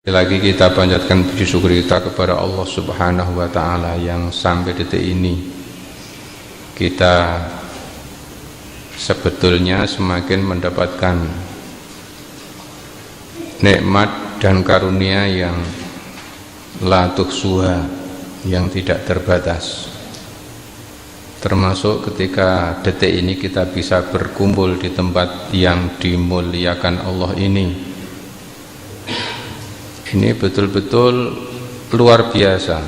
Lagi kita panjatkan puji syukur kita kepada Allah Subhanahu wa Ta'ala yang sampai detik ini kita sebetulnya semakin mendapatkan nikmat dan karunia yang la tuhsuha, yang tidak terbatas, termasuk ketika detik ini kita bisa berkumpul di tempat yang dimuliakan Allah ini. Ini betul-betul luar biasa.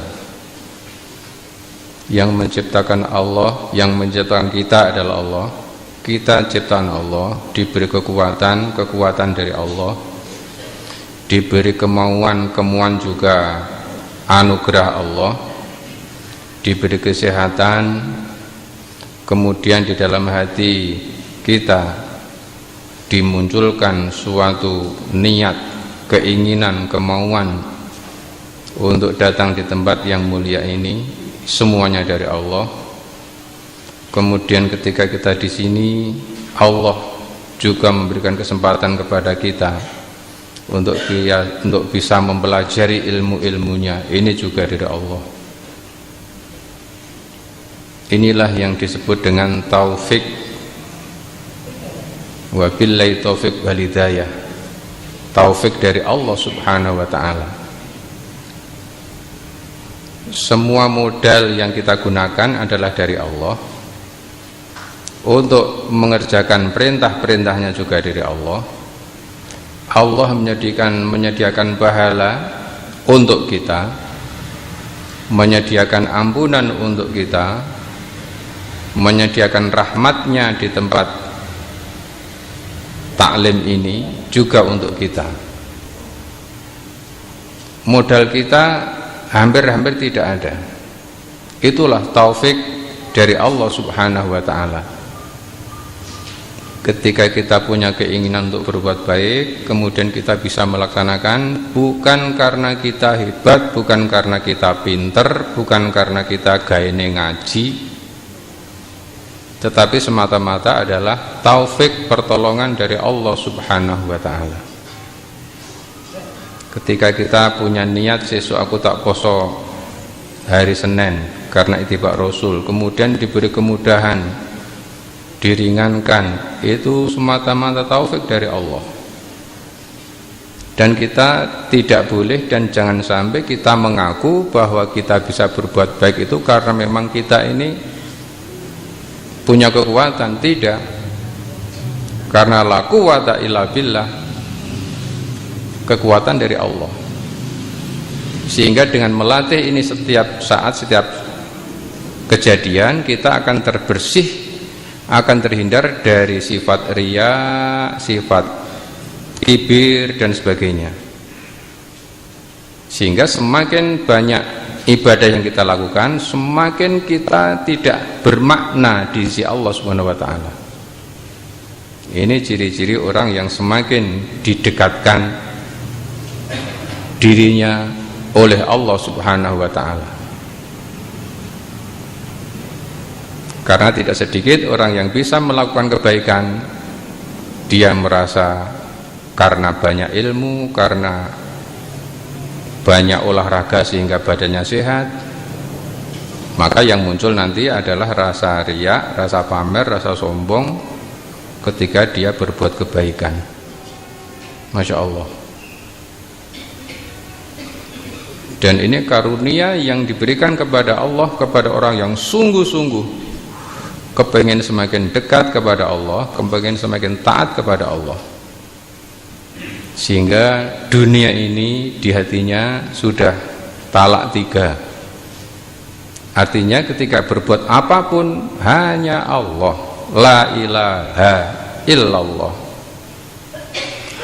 Yang menciptakan Allah, yang menciptakan kita adalah Allah. Kita ciptaan Allah, diberi kekuatan dari Allah, diberi kemauan juga anugerah Allah, diberi kesehatan, kemudian di dalam hati kita dimunculkan suatu niat, keinginan, kemauan untuk datang di tempat yang mulia ini, semuanya dari Allah. Kemudian ketika kita di sini, Allah juga memberikan kesempatan kepada kita untuk bisa mempelajari ilmu-ilmunya. Ini juga dari Allah. Inilah yang disebut dengan taufik. Wabillahi taufik wal hidayah. Taufik dari Allah Subhanahu wa Ta'ala. Semua modal yang kita gunakan adalah dari Allah. Untuk mengerjakan perintah-perintahnya juga dari Allah. Allah menyediakan pahala untuk kita, menyediakan ampunan untuk kita, menyediakan rahmatnya di tempat taklim ini juga untuk kita. Modal kita hampir-hampir tidak ada. Itulah taufik dari Allah Subhanahu wa Ta'ala. Ketika kita punya keinginan untuk berbuat baik, kemudian kita bisa melaksanakan, bukan karena kita hebat, bukan karena kita pinter, bukan karena kita gaene ngaji, tetapi semata-mata adalah taufik, pertolongan dari Allah Subhanahu wa Ta'ala. Ketika kita punya niat, sesuk aku tak poso hari Senin karena ittiba Rasul, kemudian diberi kemudahan, diringankan, itu semata-mata taufik dari Allah. Dan kita tidak boleh dan jangan sampai kita mengaku bahwa kita bisa berbuat baik itu karena memang kita ini punya kekuatan. Tidak, karena la quwwata illa billah, kekuatan dari Allah. Sehingga dengan melatih ini setiap saat, setiap kejadian, kita akan terbersih, akan terhindar dari sifat riya, sifat kibir dan sebagainya. Sehingga semakin banyak ibadah yang kita lakukan, semakin kita tidak bermakna di sisi Allah Subhanahu wa Ta'ala. Ini ciri-ciri orang yang semakin didekatkan dirinya oleh Allah Subhanahu wa Ta'ala. Karena tidak sedikit orang yang bisa melakukan kebaikan, dia merasa karena banyak ilmu, karena banyak olahraga sehingga badannya sehat, maka yang muncul nanti adalah rasa riya, rasa pamer, rasa sombong ketika dia berbuat kebaikan. Masya Allah. Dan ini karunia yang diberikan kepada Allah, kepada orang yang sungguh-sungguh kepengen semakin dekat kepada Allah, kepengen semakin taat kepada Allah, sehingga dunia ini di hatinya sudah talak 3. Artinya ketika berbuat apapun hanya Allah, la ilaha illallah,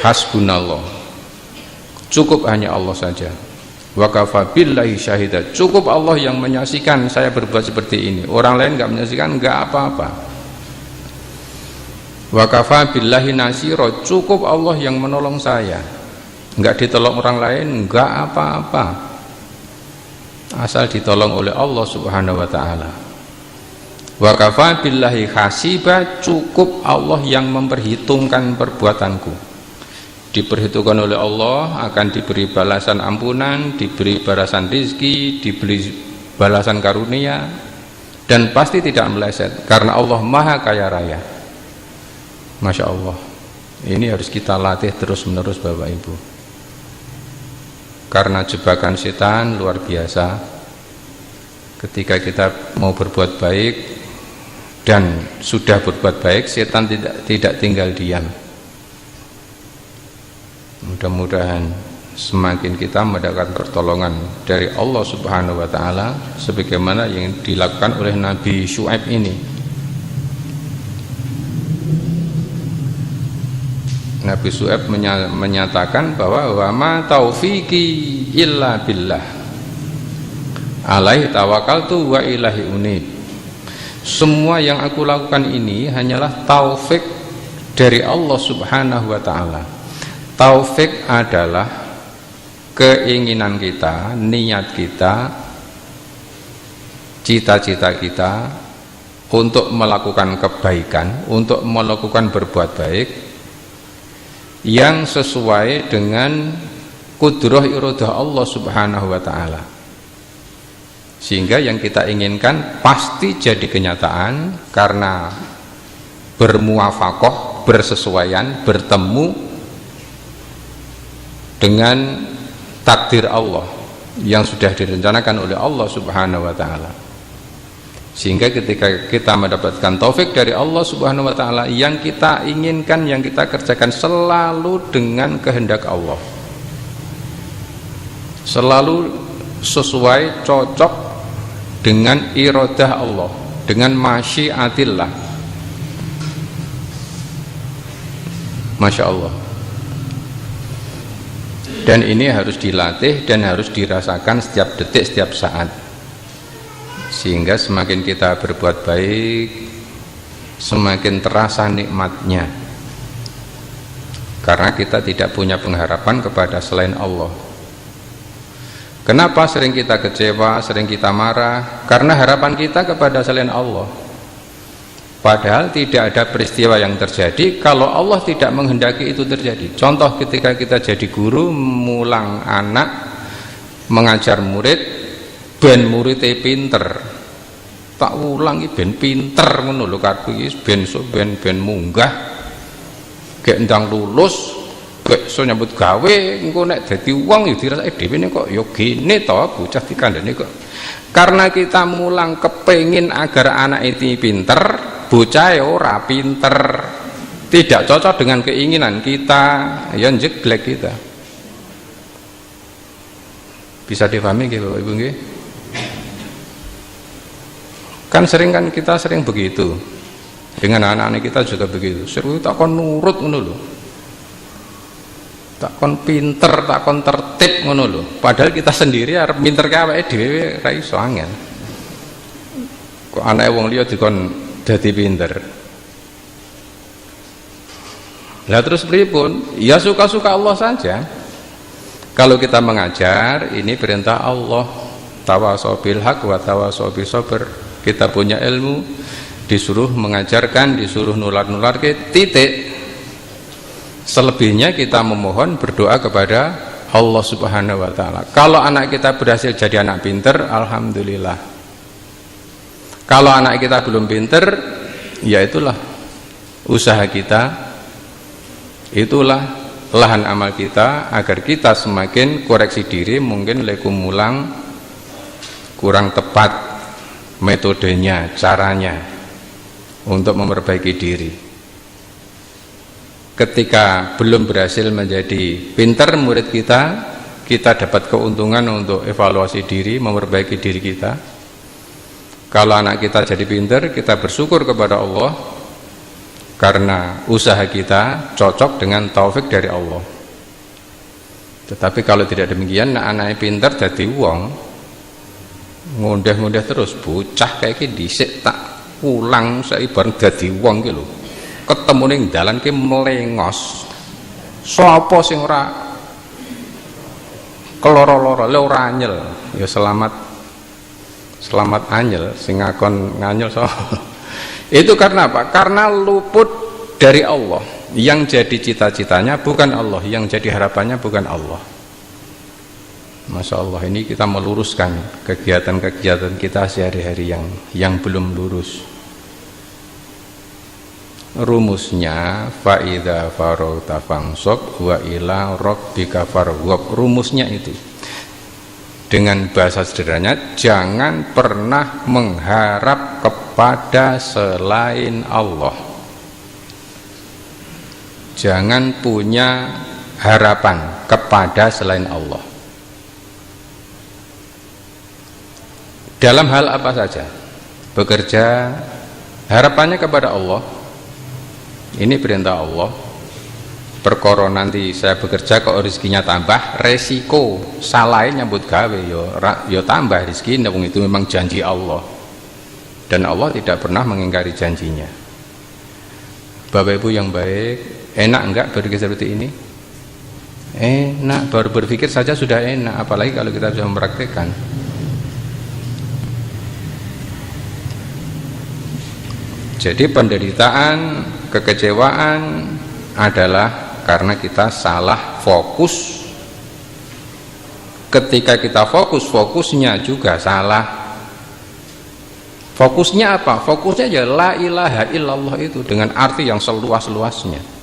hasbunallah, cukup hanya Allah saja. Wa kafa billahi syahida, cukup Allah yang menyaksikan saya berbuat seperti ini, orang lain enggak menyaksikan enggak apa-apa. Wa kafa billahi nasira, cukup Allah yang menolong saya, enggak ditolong orang lain enggak apa-apa, asal ditolong oleh Allah Subhanahu wa Ta'ala. Wa kafa billahi hasiba, cukup Allah yang memperhitungkan perbuatanku. diperhitungkan oleh Allah, akan diberi balasan ampunan, diberi balasan rizki, diberi balasan karunia, dan pasti tidak meleset karena Allah maha kaya raya. Masya Allah, ini harus kita latih terus menerus Bapak Ibu, karena jebakan setan luar biasa. Ketika kita mau berbuat baik dan sudah berbuat baik, setan tidak tinggal diam. Mudah-mudahan semakin kita mendapatkan pertolongan dari Allah Subhanahu wa taala sebagaimana yang dilakukan oleh Nabi Syuaib ini. Nabi Syuaib menyatakan bahwa wa ma taufiqi illa billah alaihi tawakkaltu wa ilaihi unib. Semua yang aku lakukan ini hanyalah taufik dari Allah Subhanahu wa taala. Taufik adalah keinginan kita, niat kita, cita-cita kita untuk melakukan kebaikan, untuk melakukan berbuat baik yang sesuai dengan kudrah iradah Allah Subhanahu wa taala, sehingga yang kita inginkan pasti jadi kenyataan karena bermuafaqah, bersesuaian, bertemu dengan takdir Allah yang sudah direncanakan oleh Allah Subhanahu wa taala. Sehingga ketika kita mendapatkan taufik dari Allah Subhanahu wa taala, yang kita inginkan, yang kita kerjakan selalu dengan kehendak Allah, selalu sesuai, cocok dengan iradah Allah, dengan masyiatillah. Masya Allah. Dan ini harus dilatih dan harus dirasakan setiap detik, setiap saat, sehingga semakin kita berbuat baik semakin terasa nikmatnya, karena kita tidak punya pengharapan kepada selain Allah. Kenapa sering kita kecewa, sering kita marah? Karena harapan kita kepada selain Allah. Padahal tidak ada peristiwa yang terjadi kalau Allah tidak menghendaki itu terjadi. Contoh ketika kita jadi guru, mulang anak, mengajar murid, ben muridnya pinter, tak ulangi ben pinter ngono lho karep iki ben munggah, gek ndang lulus, gek iso nyambut gawe, engko nek dadi wong ya dirasake dhewe kok ya gene to bocah dikandani kok. Karena kita mulang kepengin agar anak itu pinter, bocah ora pinter, tidak cocok dengan keinginan kita, ya jeglek kita. Bisa dipahami nggih Bapak Ibu nggih? Kan kita sering begitu. Dengan anak-anak kita juga begitu. Seru tak kon nurut ngono lho. Tak kon pinter, tak kon tertib ngono lho. Padahal kita sendiri arep pinter ka awake dhewe ra iso angel. Kok anake wong liya dikon dadi pinter. Lah terus pripun? Ya suka-suka Allah saja. Kalau kita mengajar, ini perintah Allah, tawasau bil haq wa tawasau bis sabr. Kita punya ilmu, disuruh mengajarkan, disuruh nular-nular ke titik. Selebihnya kita memohon, berdoa kepada Allah Subhanahu wa taala. Kalau anak kita berhasil jadi anak pinter, alhamdulillah. Kalau anak kita belum pinter, ya itulah usaha kita, itulah lahan amal kita agar kita semakin koreksi diri. Mungkin leku mulang kurang tepat metodenya, caranya untuk memperbaiki diri. Ketika belum berhasil menjadi pintar murid kita dapat keuntungan untuk evaluasi diri, memperbaiki diri kita. Kalau anak kita jadi pintar, kita bersyukur kepada Allah karena usaha kita cocok dengan taufik dari Allah. Tetapi kalau tidak demikian, anaknya pintar jadi wong, ngondeh-ngondeh terus, bocah kayak gini dhisik tak ulang saibar dadi wong ki lho. Ketemu ning dalan ki melengos. Sapa sing ora keloro-loro le ora anyel, ya selamat anyel, sing ngakon nganyel so. Itu karena apa? Karena luput dari Allah. yang jadi cita-citanya bukan Allah, yang jadi harapannya bukan Allah. Masya Allah, ini kita meluruskan kegiatan-kegiatan kita sehari-hari yang belum lurus. Rumusnya fa'idha faragta fansab wa ila rabbika farghab. Rumusnya itu dengan bahasa sederhananya, jangan pernah mengharap kepada selain Allah. Jangan punya harapan kepada selain Allah. Dalam hal apa saja, bekerja, harapannya kepada Allah. Ini perintah Allah. Perkara nanti saya bekerja kok rezekinya tambah, resiko salahin nyambut gawe yo tambah rezeki, wong itu memang janji Allah. Dan Allah tidak pernah mengingkari janjinya. Bapak Ibu yang baik, enak enggak berpikir seperti ini? Enak, baru berpikir saja sudah enak, apalagi kalau kita bisa mempraktikkan. Jadi penderitaan, kekecewaan adalah karena kita salah fokus. Ketika kita fokusnya juga salah. Fokusnya apa? Fokusnya ya la ilaha illallah itu dengan arti yang seluas-luasnya.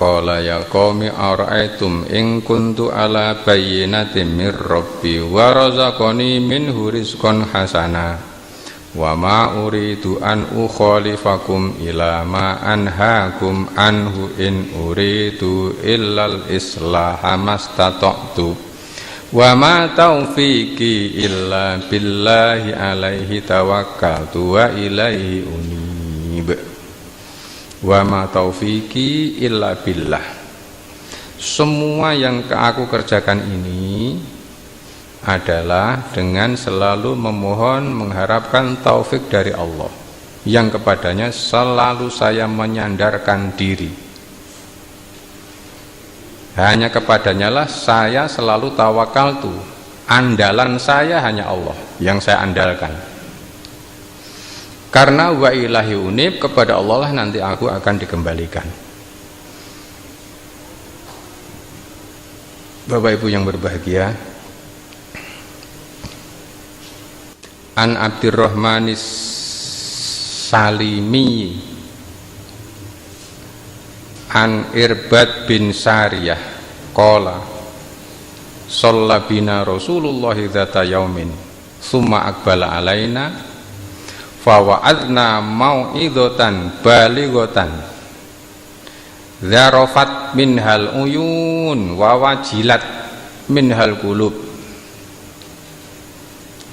Qala ya qaumi ara'aytum in kuntu ala bayyinatin mir rabbi wa razaqani minhu rizqan hasana wa ma uridu an ukhalifakum ila ma anhaakum anhu in uridu illal islaha mastata'tu wa ma taufiqi illa billahi alaihi tawakkaltu wa ilaihi unib wa ma taufiqi illa billah. Semua yang aku kerjakan ini adalah dengan selalu memohon mengharapkan taufik dari Allah yang kepadanya selalu saya menyandarkan diri. Hanya kepadanya lah saya selalu tawakaltu. Andalan saya hanya Allah yang saya andalkan. Karena wa ilahi unib, kepada Allah lah nanti aku akan dikembalikan. Bapak Ibu yang berbahagia, An Abdurrahmanis Salimi An Irbad bin Sariyah qala shalla bina Rasulullah dzata yaumin summa aqbala alaina fa wa'adna mau'idatan balighatan dzarafat minhal uyun wa wajilat minhal qulub.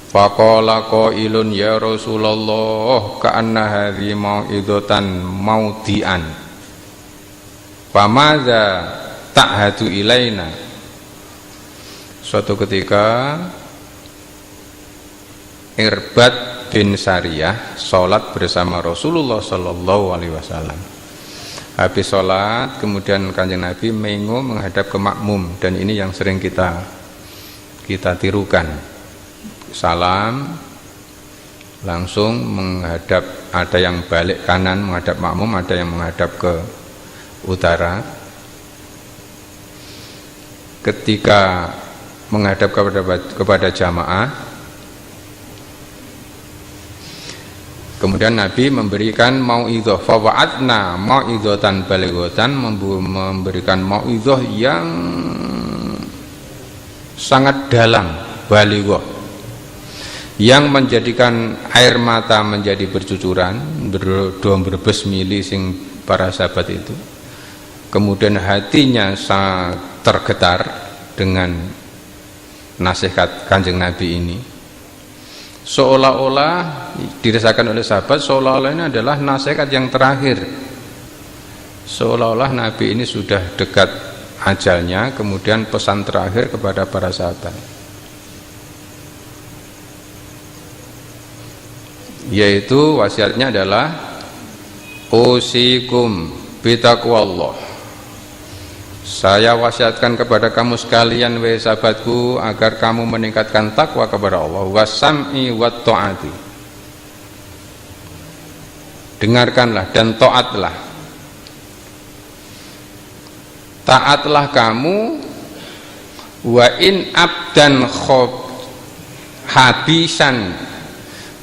Faqala qailun ya Rasulullah ka'anna hadhi mau'idatan maudian famadza ta'hadu ilaina. Suatu ketika Irbad bin Sariyah sholat bersama Rasulullah sallallahu alaihi wasallam. Habis sholat kemudian Kanjeng Nabi mengo menghadap ke makmum, dan ini yang sering kita tirukan. Salam langsung menghadap, ada yang balik kanan menghadap makmum, ada yang menghadap ke utara. Ketika menghadap kepada jamaah, kemudian Nabi memberikan mau'idhah, fa wa'adna mau'idhatan balighatan, memberikan mau'idhah yang sangat dalam, balighah, yang menjadikan air mata menjadi bercucuran, berbes mili sing para sahabat itu. Kemudian hatinya sangat tergetar dengan nasihat Kanjeng Nabi ini. Seolah-olah dirasakan oleh sahabat, seolah-olah ini adalah nasihat yang terakhir. Seolah-olah Nabi ini sudah dekat ajalnya, kemudian pesan terakhir kepada para sahabat, yaitu wasiatnya adalah usikum bitaqwallah. Saya wasiatkan kepada kamu sekalian wahai sahabatku agar kamu meningkatkan takwa kepada Allah, wasam'i wat ta'ati, dengarkanlah dan taatlah. Taatlah kamu wa in abdan habisan,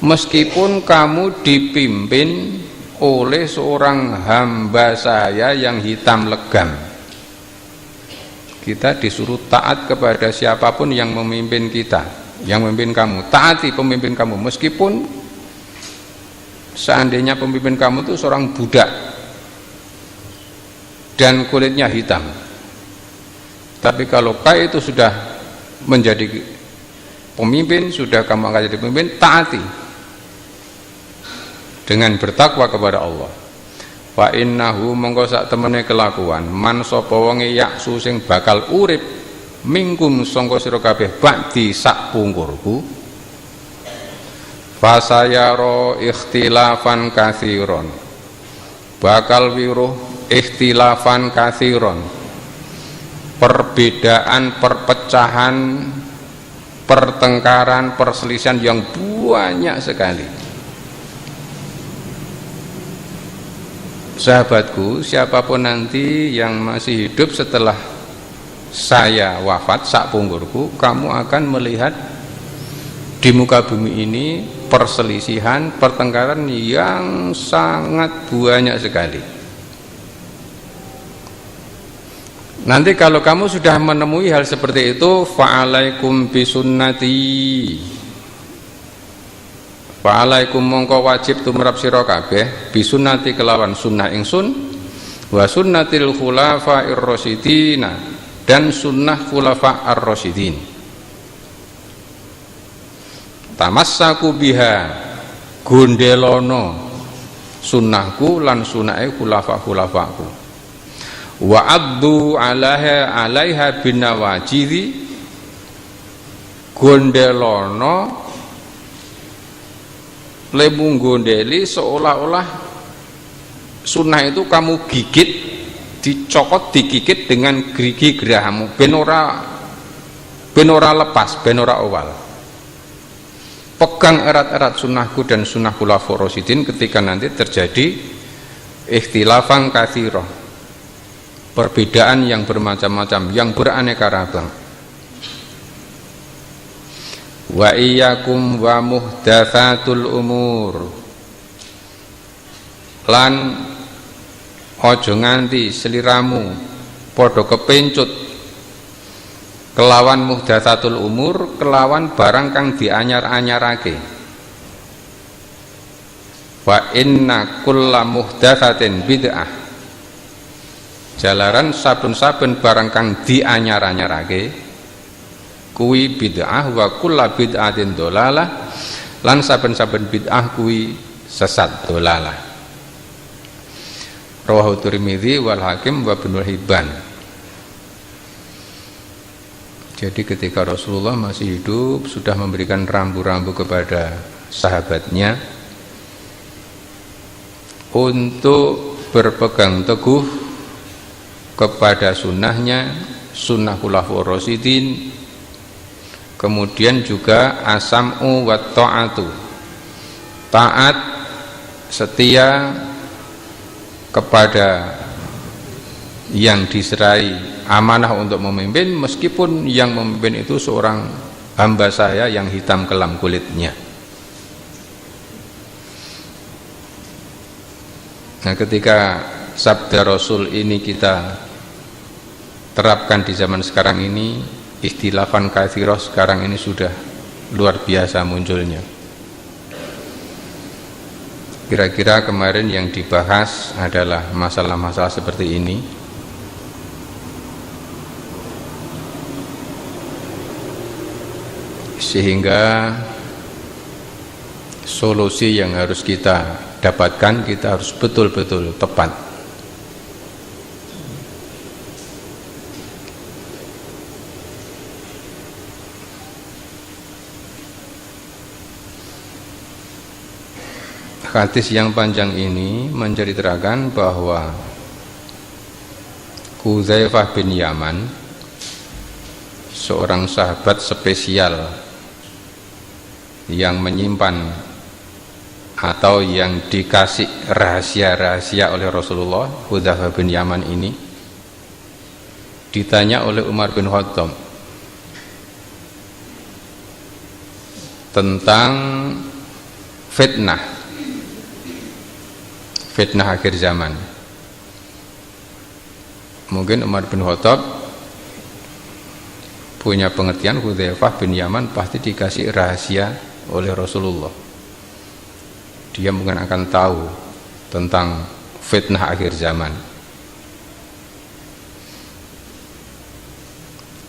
meskipun kamu dipimpin oleh seorang hamba saya yang hitam legam. Kita disuruh taat kepada siapapun yang memimpin kita, yang memimpin kamu. Taati pemimpin kamu, meskipun seandainya pemimpin kamu itu seorang budak dan kulitnya hitam. Tapi kalau kau itu sudah menjadi pemimpin, sudah kamu angkat jadi pemimpin, taati dengan bertakwa kepada Allah. Fa innahu mongko sak temene kelakuan man sapa wonge yaksu sing bakal urip mingkum sangka sira kabeh ba'di sak pungkurku, fasayara ikhtilafan katsiron, bakal wiruh ikhtilafan katsiron, perbedaan, perpecahan, pertengkaran, perselisihan yang banyak sekali. Sahabatku, siapapun nanti yang masih hidup setelah saya wafat, sak punggurku, kamu akan melihat di muka bumi ini perselisihan, pertengkaran yang sangat banyak sekali. Nanti kalau kamu sudah menemui hal seperti itu, fa'alaikum bisunnati, fa'alaikum mongko wajib tumrap sira kabeh bisunnati kelawan sunnah ingsun, wa sunnatil khulafa'ir rasyidina, dan sunnah khulafa' ar-rasyidin. Tamassaku biha, gondelono sunnahku lan sunahe khulafa'-khulafa'ku, wa addu alaiha binawajidhi, gondelono lemu gondeli seolah-olah sunnah itu kamu gigit, dicokot, digigit dengan gerigi gerahamu, ben ora lepas, ben ora owal. Pegang erat-erat sunnahku dan sunnah khulafaur rasyidin ketika nanti terjadi ikhtilafan katsirah, perbedaan yang bermacam-macam, yang beraneka ragam. Wa iyyakum wa muhdatsatul umur, lan ojo nganti seliramu padha kepencut kelawan muhdatsatul umur, kelawan barang kang dianyar-anyarake. Wa inna kulla muhdatsatin bid'ah, jalaran saben-saben barang kang dianyar-anyarake kuwi bid'ah, wa kulla bid'atin dolalah, lan saben-saben bid'ah kuwi sesat, dolalah. Rawahu Tirmidzi wal Hakim wa Ibnu Hibban. Jadi ketika Rasulullah masih hidup sudah memberikan rambu-rambu kepada sahabatnya untuk berpegang teguh kepada sunnahnya, sunnah khulafaur rasyidin. Kemudian juga asam'u wa ta'atu, taat, setia kepada yang diserai amanah untuk memimpin, meskipun yang memimpin itu seorang hamba saya yang hitam kelam kulitnya. Nah, ketika sabda Rasul ini kita terapkan di zaman sekarang ini, ikhtilafan katsirah sekarang ini sudah luar biasa munculnya. Kira-kira kemarin yang dibahas adalah masalah-masalah seperti ini. Sehingga solusi yang harus kita dapatkan, kita harus betul-betul tepat. Hadis yang panjang ini menceritakan bahwa Hudzaifah bin Yaman, seorang sahabat spesial yang menyimpan atau yang dikasih rahasia-rahasia oleh Rasulullah, Hudzaifah bin Yaman ini ditanya oleh Umar bin Khattab tentang fitnah akhir zaman. Mungkin Umar bin Khattab punya pengertian Hudzaifah bin Yaman pasti dikasih rahasia oleh Rasulullah. Dia mungkin akan tahu tentang fitnah akhir zaman.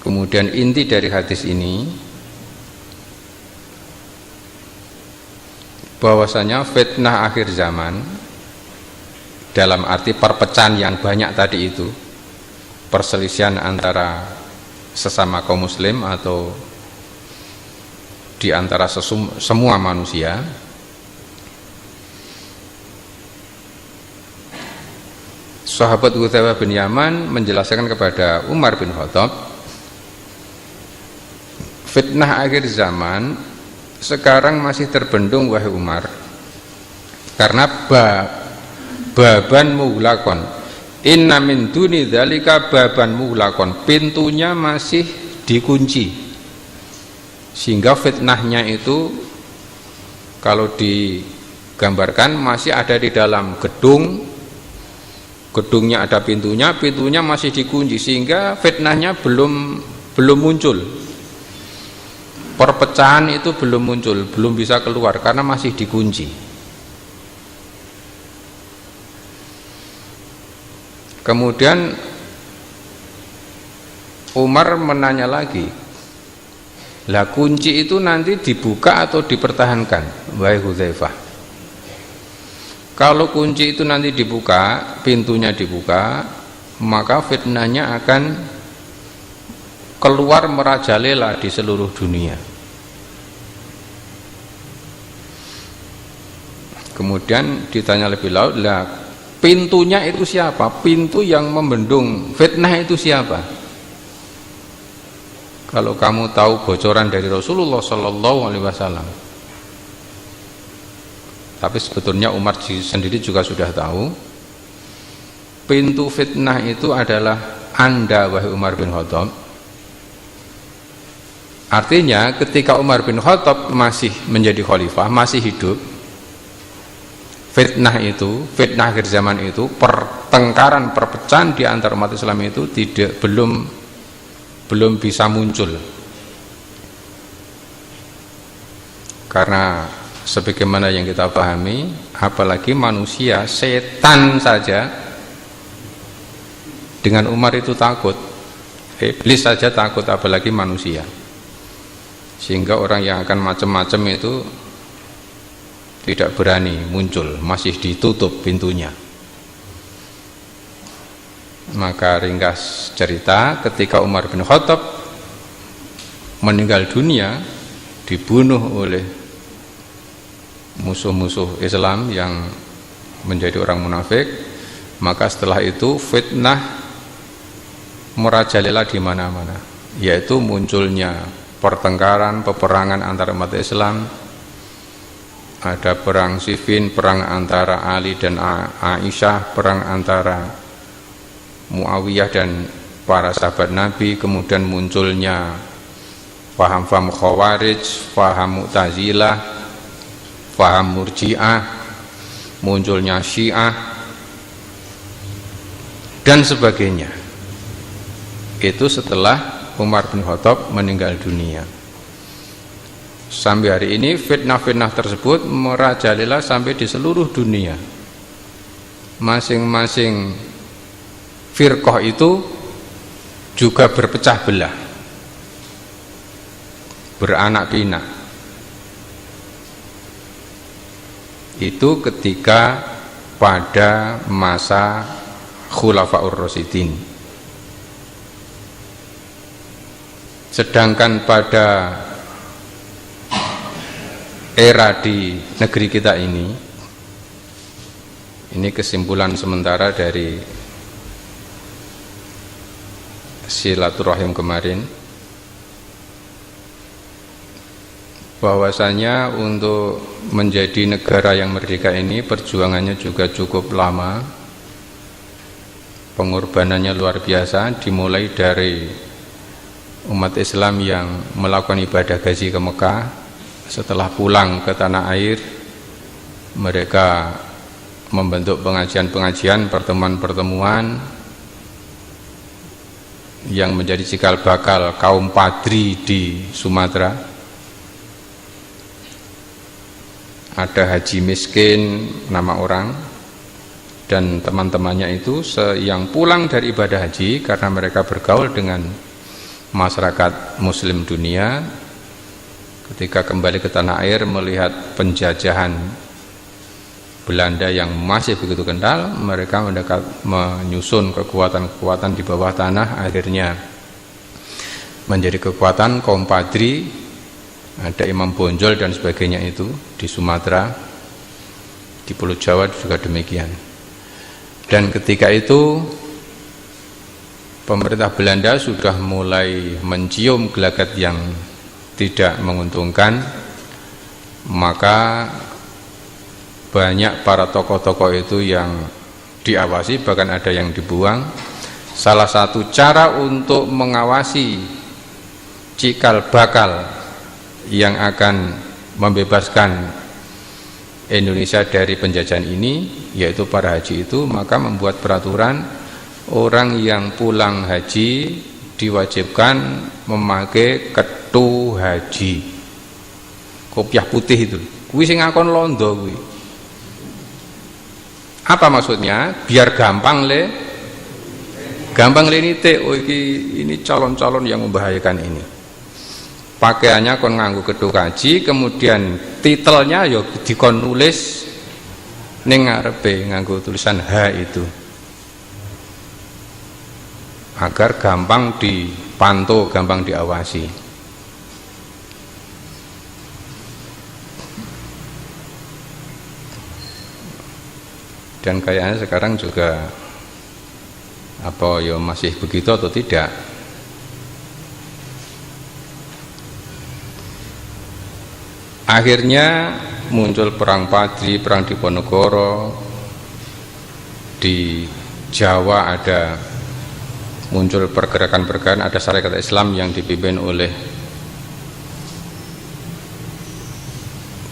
Kemudian inti dari hadis ini bahwasanya fitnah akhir zaman dalam arti perpecahan yang banyak tadi itu, perselisihan antara sesama kaum muslim atau di antara semua manusia, sahabat Hudzaifah bin Yaman menjelaskan kepada Umar bin Khattab, fitnah akhir zaman sekarang masih terbendung wahai Umar, karena baban mughlaqon, inna min duni dzalika baban mughlaqon, pintunya masih dikunci, sehingga fitnahnya itu kalau digambarkan masih ada di dalam gedungnya ada pintunya masih dikunci, sehingga fitnahnya belum muncul, perpecahan itu belum muncul, belum bisa keluar karena masih dikunci. Kemudian Umar menanya lagi, lah kunci itu nanti dibuka atau dipertahankan wahai Hudzaifah? Kalau kunci itu nanti dibuka, pintunya dibuka, maka fitnahnya akan keluar merajalela di seluruh dunia. Kemudian ditanya lebih lanjut, lah pintunya itu siapa? Pintu yang membendung fitnah itu siapa? Kalau kamu tahu bocoran dari Rasulullah Sallallahu Alaihi Wasallam. Tapi sebetulnya Umar sendiri juga sudah tahu, pintu fitnah itu adalah Anda wahai Umar bin Khattab. Artinya ketika Umar bin Khattab masih menjadi khalifah, masih hidup, fitnah akhir zaman itu, pertengkaran, perpecahan di antara umat Islam itu belum bisa muncul. Karena sebagaimana yang kita pahami, apalagi manusia, setan saja dengan Umar itu takut, iblis saja takut, apalagi manusia. Sehingga orang yang akan macam-macam itu tidak berani muncul, masih ditutup pintunya. Maka ringkas cerita, ketika Umar bin Khattab meninggal dunia, dibunuh oleh musuh-musuh Islam yang menjadi orang munafik, maka setelah itu fitnah merajalela di mana-mana, yaitu munculnya pertengkaran, peperangan antara umat Islam. Ada perang Siffin, perang antara Ali dan Aisyah, perang antara Muawiyah dan para sahabat Nabi. Kemudian munculnya paham-paham Khawarij, paham Mu'tazilah, paham Murji'ah, munculnya Syiah dan sebagainya. Itu setelah Umar bin Khattab meninggal dunia. Sampai hari ini fitnah-fitnah tersebut merajalela sampai di seluruh dunia. Masing-masing firqah itu juga berpecah belah, beranak pinak. Itu ketika pada masa Khulafaur Rasyidin. Sedangkan pada era di negeri kita ini kesimpulan sementara dari silaturahim kemarin, bahwasanya untuk menjadi negara yang merdeka ini perjuangannya juga cukup lama, pengorbanannya luar biasa, dimulai dari umat Islam yang melakukan ibadah haji ke Mekah. Setelah pulang ke tanah air, mereka membentuk pengajian-pengajian, pertemuan-pertemuan yang menjadi cikal bakal kaum Padri di Sumatera. Ada Haji Miskin nama orang dan teman-temannya itu yang pulang dari ibadah haji karena mereka bergaul dengan masyarakat muslim dunia, ketika kembali ke tanah air melihat penjajahan Belanda yang masih begitu kental, mereka menyusun kekuatan-kekuatan di bawah tanah, akhirnya menjadi kekuatan kaum Padri. Ada Imam Bonjol dan sebagainya itu di Sumatera, di Pulau Jawa juga demikian. Dan ketika itu pemerintah Belanda sudah mulai mencium gelagat yang tidak menguntungkan, maka banyak para tokoh-tokoh itu yang diawasi, bahkan ada yang dibuang. Salah satu cara untuk mengawasi cikal bakal yang akan membebaskan Indonesia dari penjajahan ini, yaitu para haji itu, maka membuat peraturan orang yang pulang haji diwajibkan memakai ketu haji, kopiah putih itu, kuwi sing ngakon londo kuwi. Apa maksudnya? Biar gampang nite, oh ini calon-calon yang membahayakan ini. Pakaiannya kon nganggo ketu haji, kemudian titelnya ya dikon nulis ning ngarepe nganggo tulisan H itu, agar gampang dipantau, gampang diawasi. Dan kayaknya sekarang juga apa ya masih begitu atau tidak. Akhirnya muncul perang Padri, perang Diponegoro. Di Jawa ada muncul pergerakan-pergerakan, ada Sarekat Islam yang dipimpin oleh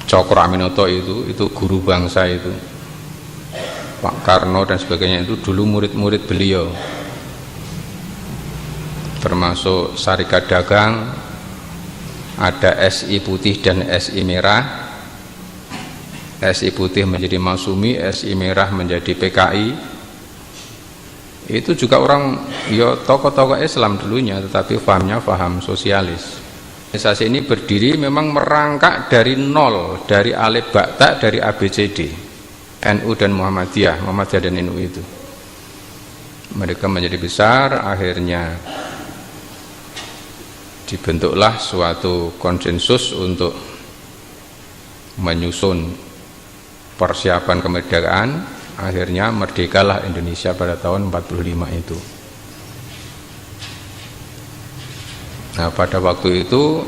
Cokro Aminoto, itu guru bangsa itu, Pak Karno dan sebagainya, itu dulu murid-murid beliau, termasuk Sarekat Dagang. Ada SI putih dan SI merah. SI putih menjadi Masyumi, SI merah menjadi PKI. Itu juga orang ya tokoh-tokoh Islam dulunya, tetapi fahamnya faham sosialis. Organisasi ini berdiri memang merangkak dari nol, dari alif ba ta, dari ABCD. NU dan Muhammadiyah dan NU itu. Mereka menjadi besar, akhirnya dibentuklah suatu konsensus untuk menyusun persiapan kemerdekaan. Akhirnya merdekalah Indonesia pada tahun 45 itu. Nah, pada waktu itu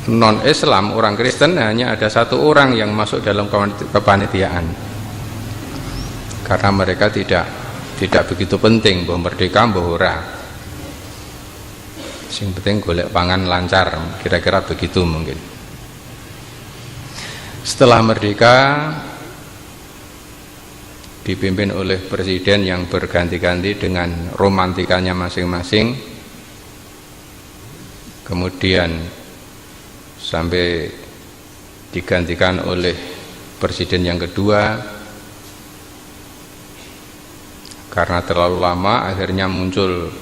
non-Islam, orang Kristen, hanya ada satu orang yang masuk dalam kepanitiaan, karena mereka tidak begitu penting bahwa merdeka bahwa ora. Sing penting golek pangan lancar, kira-kira begitu mungkin. Setelah merdeka dipimpin oleh presiden yang berganti-ganti dengan romantikanya masing-masing, kemudian sampai digantikan oleh presiden yang kedua. Karena terlalu lama, akhirnya muncul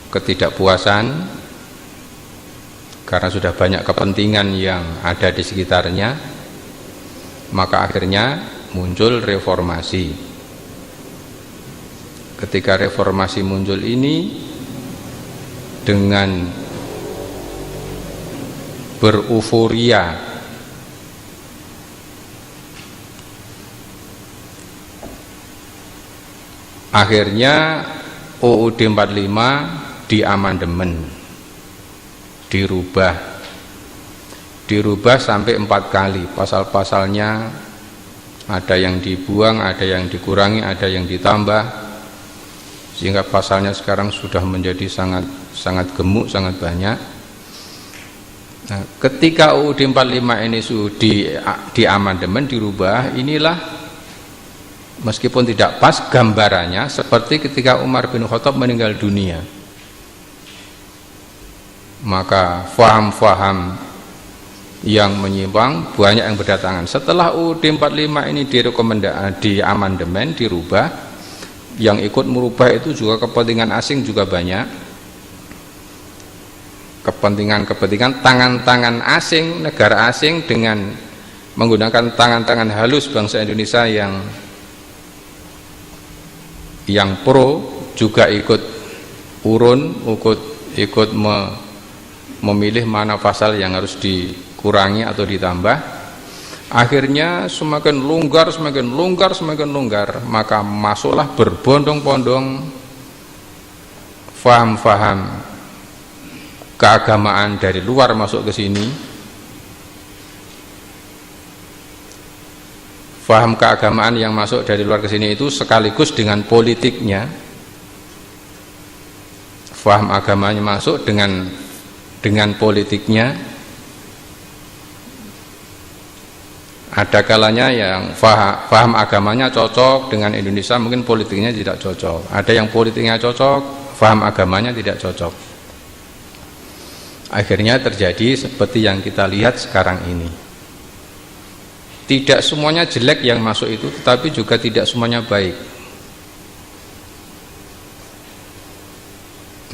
ketidakpuasan karena sudah banyak kepentingan yang ada di sekitarnya, maka akhirnya muncul reformasi. Ketika reformasi muncul ini, dengan beruforia akhirnya UUD 45 diamandemen, dirubah dirubah sampai 4 kali pasal-pasalnya, ada yang dibuang, ada yang dikurangi, ada yang ditambah, sehingga pasalnya sekarang sudah menjadi sangat gemuk, sangat banyak. Nah, ketika UUD 45 ini di amandemen, dirubah, inilah meskipun tidak pas gambarannya seperti ketika Umar bin Khattab meninggal dunia. Maka faham-faham yang menyimpang banyak yang berdatangan. Setelah UUD 45 ini di amandemen, dirubah, yang ikut merubah itu juga kepentingan asing juga banyak. Kepentingan tangan-tangan asing, negara asing dengan menggunakan tangan-tangan halus bangsa Indonesia yang pro juga ikut urun, ikut memilih mana pasal yang harus dikurangi atau ditambah. Akhirnya semakin longgar, maka masuklah berbondong-bondong faham-faham keagamaan dari luar masuk ke sini. Faham keagamaan yang masuk dari luar ke sini itu sekaligus dengan politiknya. Faham agamanya masuk dengan politiknya. Ada kalanya yang faham agamanya cocok dengan Indonesia, mungkin politiknya tidak cocok. Ada yang politiknya cocok, faham agamanya tidak cocok. Akhirnya terjadi seperti yang kita lihat sekarang ini. Tidak semuanya jelek yang masuk itu, tetapi juga tidak semuanya baik.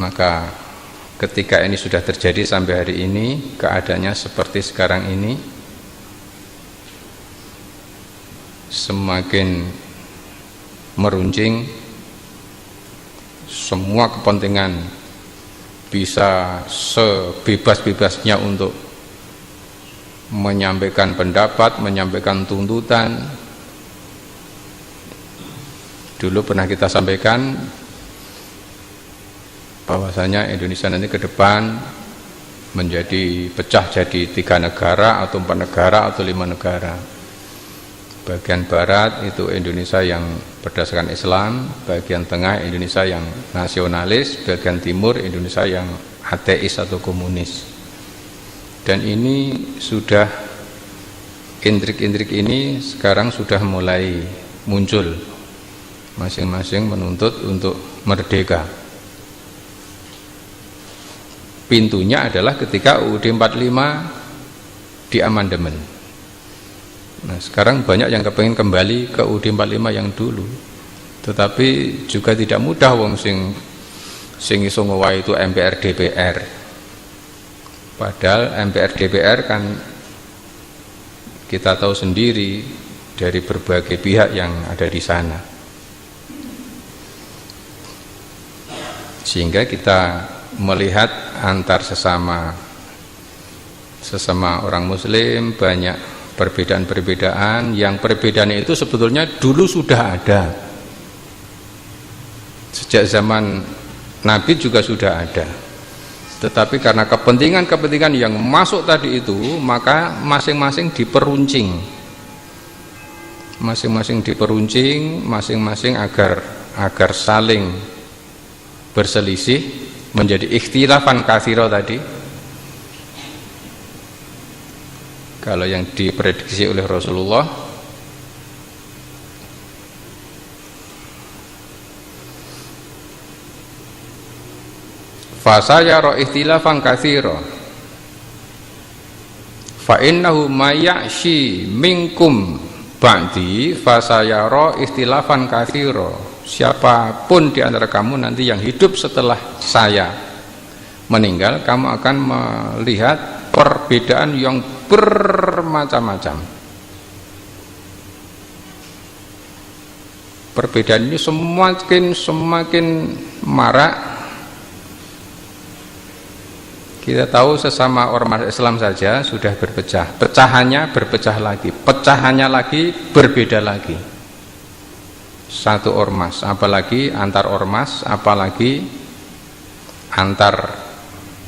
Maka ketika ini sudah terjadi sampai hari ini, keadaannya seperti sekarang ini, semakin meruncing, semua kepentingan bisa sebebas-bebasnya untuk menyampaikan pendapat, menyampaikan tuntutan. Dulu pernah kita sampaikan bahwasanya Indonesia nanti ke depan menjadi pecah jadi 3 negara atau 4 negara atau 5 negara. Bagian barat itu Indonesia yang berdasarkan Islam, bagian tengah Indonesia yang nasionalis, bagian timur Indonesia yang ateis atau komunis. Dan ini sudah, intrik-intrik ini sekarang sudah mulai muncul, masing-masing menuntut untuk merdeka. Pintunya adalah ketika UUD 45 di amandemen. Nah, sekarang banyak yang kepengen kembali ke UUD 45 yang dulu, tetapi juga tidak mudah wong sing iso ngowahi itu MPR DPR. Padahal MPR DPR kan kita tahu sendiri dari berbagai pihak yang ada di sana, sehingga kita melihat antar sesama orang muslim banyak perbedaan-perbedaan, yang perbedaan itu sebetulnya dulu sudah ada, sejak zaman Nabi juga sudah ada, tetapi karena kepentingan-kepentingan yang masuk tadi itu, maka masing-masing diperuncing, masing-masing agar saling berselisih, menjadi ikhtilafan katsira tadi. Kalau yang diprediksi oleh Rasulullah, fasayara ikhtilafan katsira fa innahu mayyashi minkum ba'di fasayara ikhtilafan katsira. Siapapun di antara kamu nanti yang hidup setelah saya meninggal, kamu akan melihat perbedaan yang bermacam-macam. Perbedaan ini semakin marak. Kita tahu sesama ormas Islam saja sudah berpecah, pecahannya lagi berbeda lagi. Satu ormas, apalagi antar ormas, apalagi antar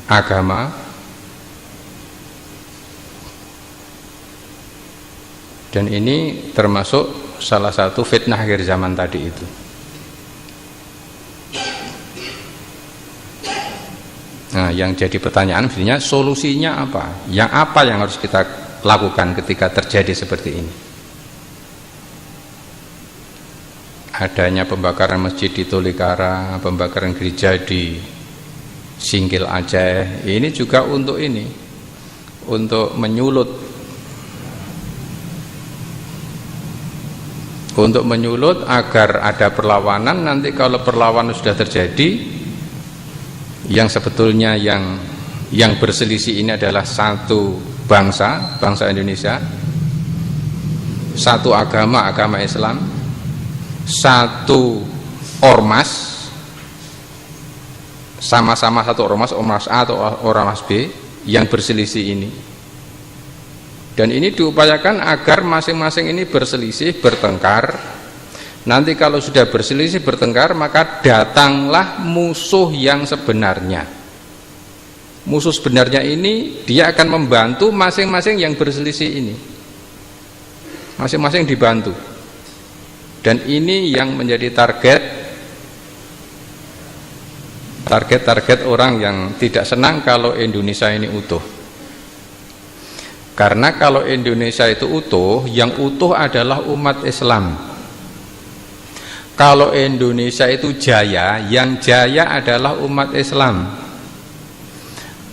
agama. Dan ini termasuk salah satu fitnah akhir zaman tadi itu. Nah, yang jadi pertanyaan sebenarnya solusinya apa? Yang apa yang harus kita lakukan ketika terjadi seperti ini? Adanya pembakaran masjid di Tolikara, pembakaran gereja di Singkil Aceh, ini juga untuk ini, untuk menyulut agar ada perlawanan. Nanti kalau perlawanan sudah terjadi, yang sebetulnya yang berselisih ini adalah satu bangsa Indonesia, satu agama Islam, satu ormas, sama-sama satu ormas A atau ormas B yang berselisih ini. Dan ini diupayakan agar masing-masing ini berselisih, bertengkar. Nanti kalau sudah berselisih, bertengkar, maka datanglah musuh yang sebenarnya. Musuh sebenarnya ini dia akan membantu masing-masing yang berselisih ini. Masing-masing dibantu. Dan ini yang menjadi target orang yang tidak senang kalau Indonesia ini utuh. Karena kalau Indonesia itu utuh, yang utuh adalah umat Islam. Kalau Indonesia itu jaya, yang jaya adalah umat Islam.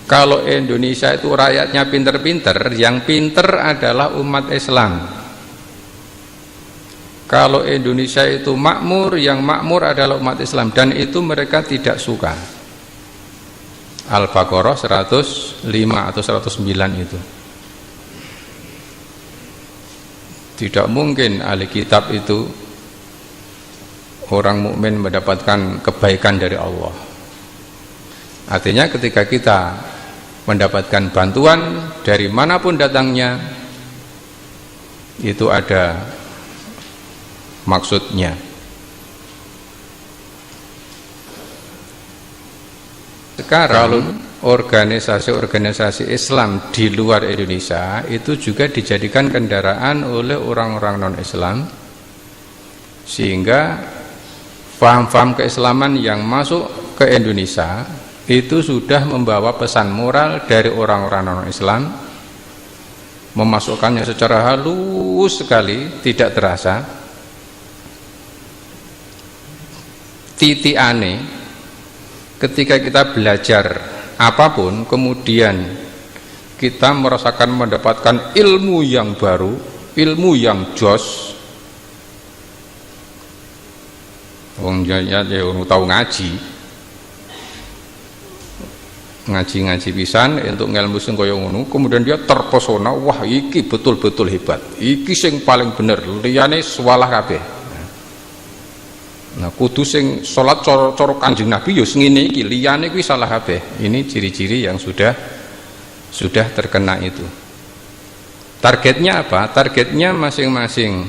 Kalau Indonesia itu rakyatnya pinter-pinter, yang pinter adalah umat Islam. Kalau Indonesia itu makmur, yang makmur adalah umat Islam. Dan itu mereka tidak suka. Al-Baqarah 105 atau 109 itu. Tidak mungkin ahli kitab itu orang mukmin mendapatkan kebaikan dari Allah. Artinya ketika kita mendapatkan bantuan dari manapun datangnya, itu ada maksudnya. Sekarang organisasi-organisasi Islam di luar Indonesia itu juga dijadikan kendaraan oleh orang-orang non-Islam, sehingga faham-faham keislaman yang masuk ke Indonesia itu sudah membawa pesan moral dari orang-orang non-Islam, memasukkannya secara halus sekali, tidak terasa. Titiane ketika kita belajar apapun, kemudian kita merasakan mendapatkan ilmu yang baru, ilmu yang jos. Wong ya tahu ngaji pisan untuk ngelmu sing kaya ngono, kemudian dia terpesona, wah iki betul-betul hebat, iki sing paling bener, liyane salah kabeh. Nah, kudu sing salat cara Kanjeng Nabi ya ngene iki, liyane kuwi salah kabeh. Ini ciri-ciri yang sudah terkena itu. Targetnya apa? Targetnya masing-masing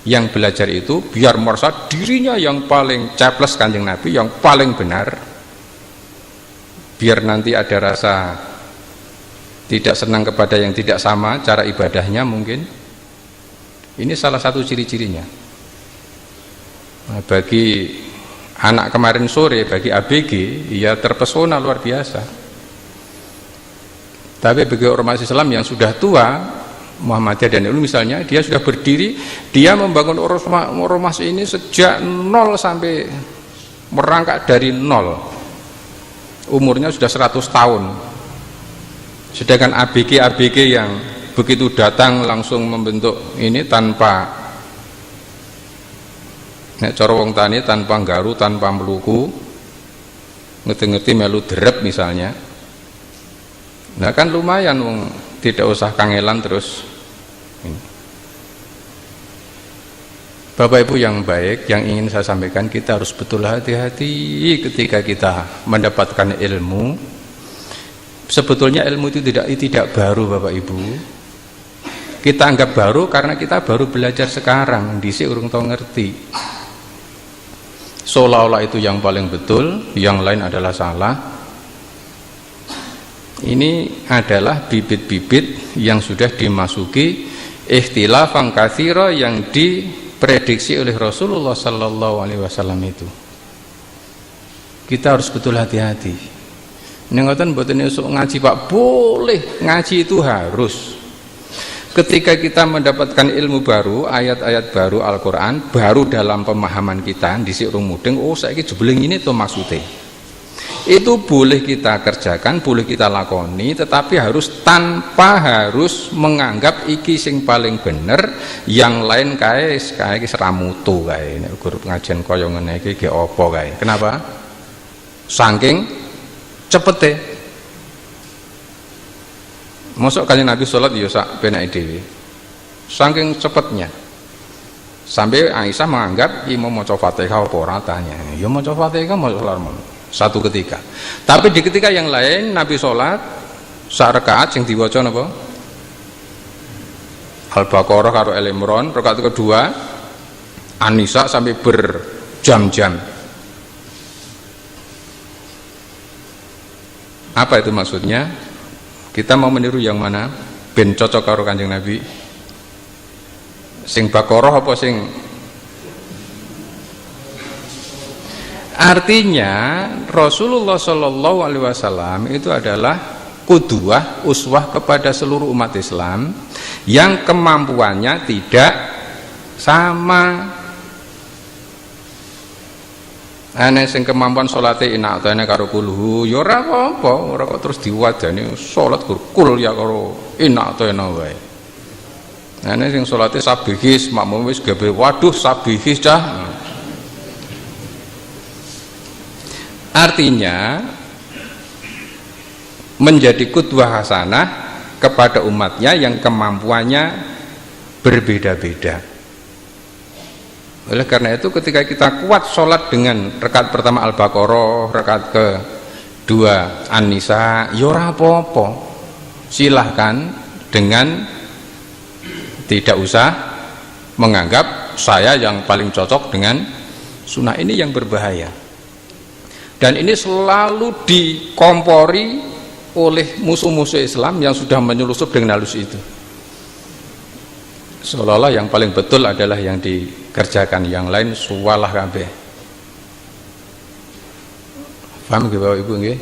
yang belajar itu biar merasa dirinya yang paling caples Kanjeng Nabi, yang paling benar, biar nanti ada rasa tidak senang kepada yang tidak sama cara ibadahnya mungkin. Ini salah satu ciri-cirinya. Nah, bagi anak kemarin sore, bagi ABG, ya terpesona luar biasa. Tapi bagi ormas Islam yang sudah tua, Muhammadiyah dan NU misalnya, dia sudah berdiri, dia membangun ormas ini sejak nol sampai merangkak dari nol, umurnya sudah 100 tahun. Sedangkan ABG yang begitu datang langsung membentuk ini tanpa nek cara wong tani, tanpa nggaru, tanpa meluku, ngerti-ngerti melu derep misalnya. Nah kan lumayan wong, tidak usah kangelan terus. Bapak Ibu yang baik, yang ingin saya sampaikan, kita harus betul hati-hati ketika kita mendapatkan ilmu. Sebetulnya ilmu itu tidak baru Bapak Ibu. Kita anggap baru karena kita baru belajar sekarang, dhisik urung tau ngerti. Seolah-olah itu yang paling betul, yang lain adalah salah. Ini adalah bibit-bibit yang sudah dimasuki ikhtilafan katsira yang diprediksi oleh Rasulullah sallallahu alaihi wasallam itu. Kita harus betul hati-hati. Nengoten mboten esuk ngaji Pak, boleh, ngaji itu harus. Ketika kita mendapatkan ilmu baru, ayat-ayat baru Al-Qur'an, baru dalam pemahaman kita dhisik rung mudeng, oh saiki jebling ini to maksudnya. Itu boleh kita kerjakan, boleh kita lakoni, tetapi harus tanpa harus menganggap iki sing paling bener, yang lain kae seramutu kae. Nek guru pengajian kaya ngene iki ge apa kae. Kenapa? Saking cepete. Mosok Kanjeng Nabi salat ya sak penake dhewe. Saking cepetnya. Sampai Aisyah menganggap iki mau maca Fatihah apa ora tanya. Ya maca Fatihah maca salat satu ketika. Tapi di ketika yang lain Nabi sholat sak rakaat sing diwaca napa? Al-Baqarah karo Al-Imran, rakaat kedua An-Nisa sampai berjam-jam. Apa itu maksudnya? Kita mau meniru yang mana? Ben cocok karo Kanjeng Nabi. Sing Baqarah apa sing? Artinya Rasulullah Shallallahu Alaihi Wasallam itu adalah qudwah, uswah kepada seluruh umat Islam yang kemampuannya tidak sama. Ana sing kemampuan salate enak ta karo kulhu ya ora apa-apa, ora kok terus diwadani salat kul ya karo enak ta wae. Ana sing salate sabihis makmum wis gawe waduh sabihis cah. Artinya menjadi qudwah hasanah kepada umatnya yang kemampuannya berbeda-beda. Oleh karena itu ketika kita kuat sholat dengan rakaat pertama Al-Baqarah, rakaat kedua An-Nisa, ya ora apa-apa. Silahkan dengan tidak usah menganggap saya yang paling cocok dengan sunnah. Ini yang berbahaya. Dan ini selalu dikompori oleh musuh-musuh Islam yang sudah menyelusup dengan halus itu. Seolah-olah yang paling betul adalah yang dikerjakan, yang lain suwalah kabeh. Paham nggih Bapak Ibu nggih?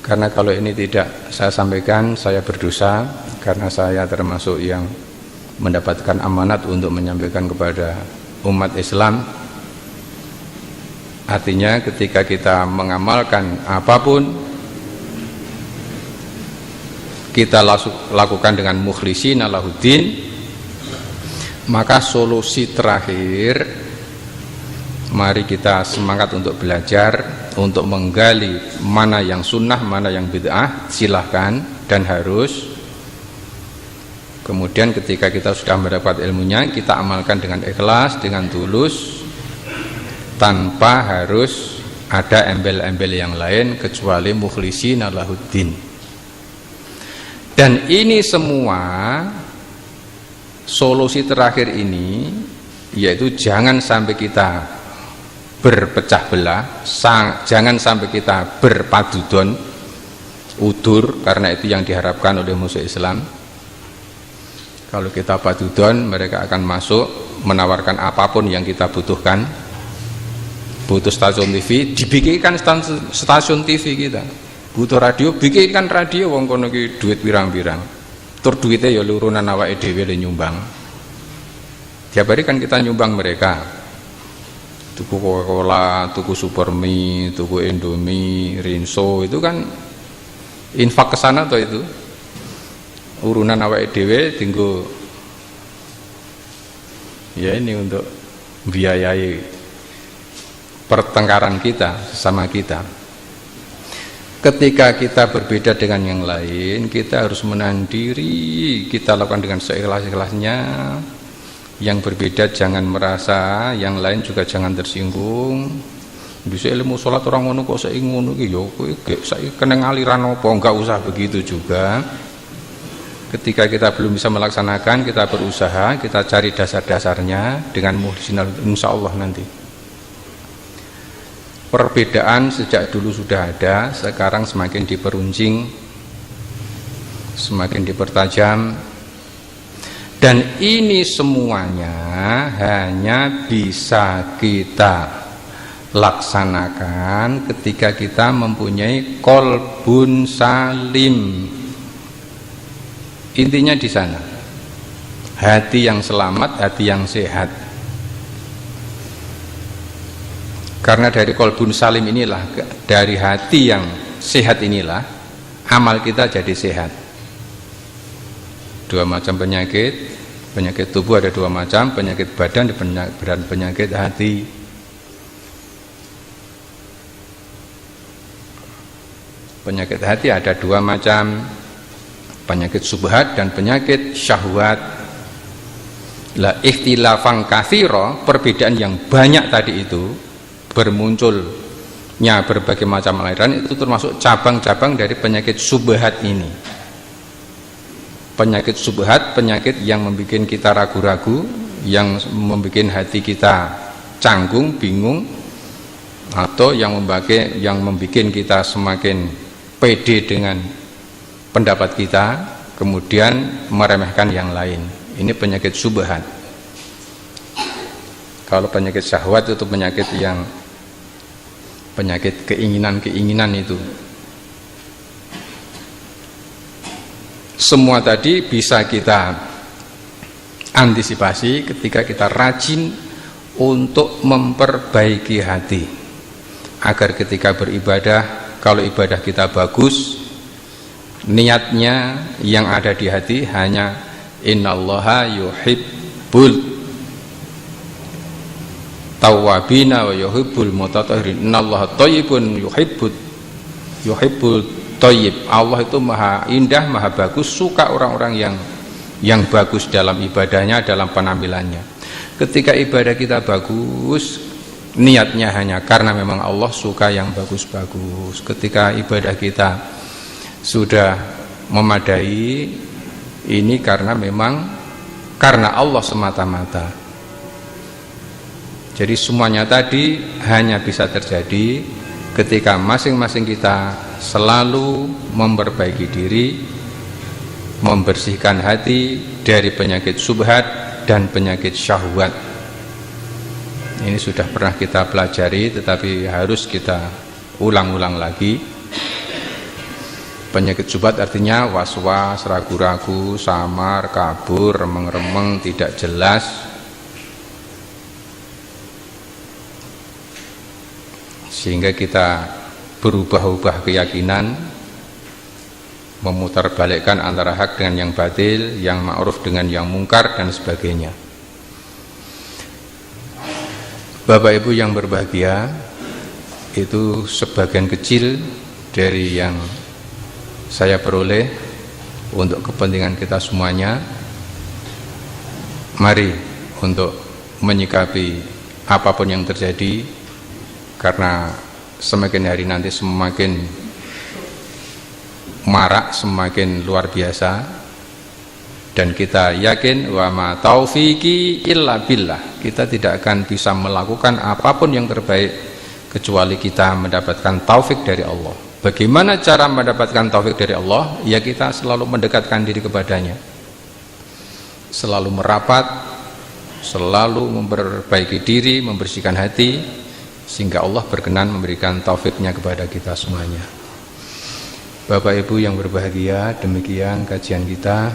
Karena kalau ini tidak saya sampaikan, saya berdosa karena saya termasuk yang mendapatkan amanat untuk menyampaikan kepada umat Islam. Artinya ketika kita mengamalkan apapun kita lakukan dengan mukhlishina lahuddin, maka solusi terakhir mari kita semangat untuk belajar, untuk menggali mana yang sunnah, mana yang bid'ah, silahkan dan harus. Kemudian ketika kita sudah mendapat ilmunya, kita amalkan dengan ikhlas, dengan tulus, tanpa harus ada embel-embel yang lain kecuali mukhlishina lahuddin. Dan ini semua solusi terakhir ini yaitu jangan sampai kita berpecah belah, jangan sampai kita berpadudon udur, karena itu yang diharapkan oleh musuh Islam. Kalau kita padudon, mereka akan masuk menawarkan apapun yang kita butuhkan. Butuh stasiun TV, dibikinkan stasiun TV kita. Butuh radio, bikinkan radio, wong kono ki duit pirang-pirang. Tur duitnya ya lurunan awake dhewe le nyumbang. Tiap hari kan kita nyumbang mereka. Tuku Coca-Cola, tuku Supermi, tuku Indomie, Rinso, itu kan infak ke sana toh itu. Urunan awake dhewe tinggo ya ini untuk biayai pertengkaran kita sama kita. Ketika kita berbeda dengan yang lain, kita harus menahan diri, kita lakukan dengan seikhlas-ikhlasnya. Yang berbeda jangan merasa, yang lain juga jangan tersinggung. Bisa ilmu sholat orang ngono kok saiki ngono iki ya kowe gek saiki kena aliran apa, enggak usah begitu juga. Ketika kita belum bisa melaksanakan, kita berusaha, kita cari dasar-dasarnya dengan muhsinal, insyaallah nanti. Perbedaan sejak dulu sudah ada, sekarang semakin diperuncing, semakin dipertajam, Dan ini semuanya hanya bisa kita laksanakan ketika kita mempunyai qalbun salim. Intinya di sana, hati yang selamat, hati yang sehat. Karena dari qalbun salim inilah, dari hati yang sehat inilah amal kita jadi sehat. Dua macam penyakit tubuh ada dua macam, penyakit badan dan penyakit hati. Penyakit hati ada dua macam, penyakit subhat dan penyakit syahwat. La ikhtilafan katsira, perbedaan yang banyak tadi itu, bermunculnya berbagai macam aliran, itu termasuk cabang-cabang dari penyakit subhat ini. Penyakit subhat, penyakit yang membuat kita ragu-ragu, yang membuat hati kita canggung, bingung, atau yang membuat kita semakin pede dengan pendapat kita, kemudian meremehkan yang lain. Ini penyakit subhat. Kalau penyakit syahwat itu penyakit keinginan-keinginan itu. Semua tadi bisa kita antisipasi ketika kita rajin untuk memperbaiki hati, agar ketika beribadah, kalau ibadah kita bagus, niatnya yang ada di hati hanya innallaha yuhibbul tawwabina wa yuhibbul mutatahhirin. Innallaha thayyibun yuhibbul thayyib. Allah itu maha indah, maha bagus, suka orang-orang yang bagus dalam ibadahnya, dalam penampilannya. Ketika ibadah kita bagus, niatnya hanya karena memang Allah suka yang bagus-bagus. Ketika ibadah kita sudah memadai, ini karena Allah semata-mata. Jadi semuanya tadi hanya bisa terjadi ketika masing-masing kita selalu memperbaiki diri, membersihkan hati dari penyakit subhat dan penyakit syahwat. Ini sudah pernah kita pelajari, tetapi harus kita ulang-ulang lagi. Penyakit subhat artinya was-was, ragu-ragu, samar, kabur, remeng-remeng, tidak jelas, sehingga kita berubah-ubah keyakinan, memutarbalikkan antara hak dengan yang batil, yang ma'ruf dengan yang mungkar, dan sebagainya. Bapak Ibu yang berbahagia, itu sebagian kecil dari yang saya peroleh untuk kepentingan kita semuanya. Mari untuk menyikapi apapun yang terjadi, karena semakin hari nanti semakin marak, semakin luar biasa, dan kita yakin wa ma taufiqi illa billah, kita tidak akan bisa melakukan apapun yang terbaik kecuali kita mendapatkan taufik dari Allah. Bagaimana cara mendapatkan taufik dari Allah? Ya kita selalu mendekatkan diri kepadanya, selalu merapat, selalu memperbaiki diri, membersihkan hati, sehingga Allah berkenan memberikan taufiknya kepada kita semuanya. Bapak Ibu yang berbahagia, demikian kajian kita.